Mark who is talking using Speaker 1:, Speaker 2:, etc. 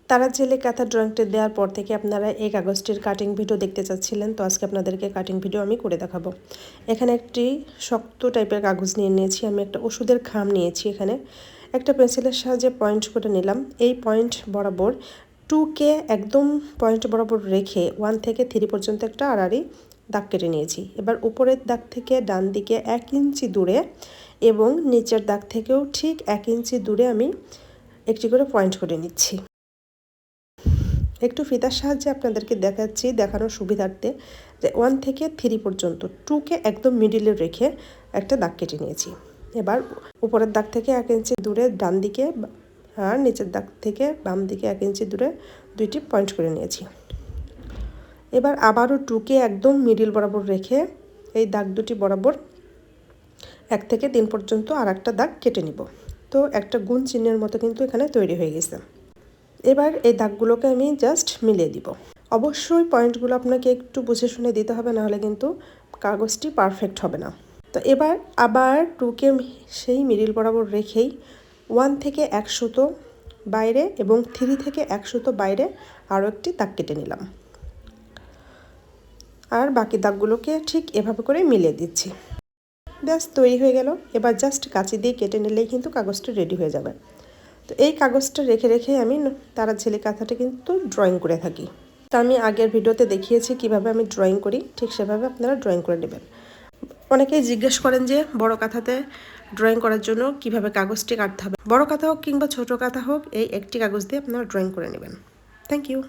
Speaker 1: তারা জেলে কাঁথা ড্রয়িংটা দেওয়ার পর থেকে আপনারা এই কাগজটির কাটিং ভিডিও দেখতে চাচ্ছিলেন, তো আজকে আপনাদেরকে কাটিং ভিডিও আমি করে দেখাবো। এখানে একটি শক্ত টাইপের কাগজ নিয়েছি, আমি একটা ওষুধের খাম নিয়েছি। এখানে একটা পেন্সিলের সাহায্যে পয়েন্ট করে নিলাম। এই পয়েন্ট বরাবর 2কে একদম পয়েন্ট বরাবর রেখে 1 থেকে 3 পর্যন্ত একটা আড়াআড়ি দাগ কেটে নিয়েছি। এবার উপরের দাগ থেকে ডান দিকে 1 ইঞ্চি দূরে এবং নিচের দাগ থেকেও ঠিক 1 ইঞ্চি দূরে আমি একটি করে পয়েন্ট করে নিচ্ছি। একটু ফিতার সাহায্যে আপনাদেরকে দেখাচ্ছি, দেখানোর সুবিধার্থে, যে 1 থেকে 3 পর্যন্ত 2কে একদম মিডিলে রেখে একটা দাগ কেটে নিয়েছি। এবার উপরের দাগ থেকে 1 ইঞ্চি দূরে ডান দিকে আর নিচের দাগ থেকে বাম দিকে 1 ইঞ্চি দূরে দুইটি পয়েন্ট করে নিয়েছি। এবার আবারও 2কে একদম মিডিল বরাবর রেখে এই দাগ দুটি বরাবর 1 থেকে 3 পর্যন্ত আর একটা দাগ কেটে নিব। তো একটা গুণ চিহ্নের মতো কিন্তু এখানে তৈরি হয়ে গেছে। এবার এই দাগগুলোকে আমি জাস্ট মিলিয়ে দিব। অবশ্যই পয়েন্টগুলো আপনাকে একটু বুঝে শুনে দিতে হবে, নাহলে কিন্তু কাগজটি পারফেক্ট হবে না। তো এবার আবার 2কে সেই মিডিল বরাবর রেখেই 1 থেকে 1 সুতো বাইরে এবং 3 থেকে 1 সুতো বাইরে আরও একটি দাগ কেটে নিলাম। আর বাকি দাগগুলোকে ঠিক এভাবে করে মিলিয়ে দিচ্ছি। ব্যাস তৈরি হয়ে গেল। এবার জাস্ট কাঁচি দিয়ে কেটে নিলেই কিন্তু কাগজটা রেডি হয়ে যাবে। তো এই কাগজটা রেখে রেখে আমি তারা ঝেলে কাঁথাটা কিন্তু ড্রয়িং করে থাকি। তো আমি আগের ভিডিওতে দেখিয়েছি কিভাবে আমি ড্রয়িং করি, ঠিক সেভাবে আপনারা ড্রয়িং করে নেবেন। অনেকেই জিজ্ঞেস করেন যে বড় কাঁথাতে ড্রয়িং করার জন্য কিভাবে কাগজটি কাটতে হবে। বড় কাঁথা হোক কিংবা ছোট কাঁথা হোক, এই একটি কাগজ দিয়ে আপনারা ড্রয়িং করে নেবেন। Thank you.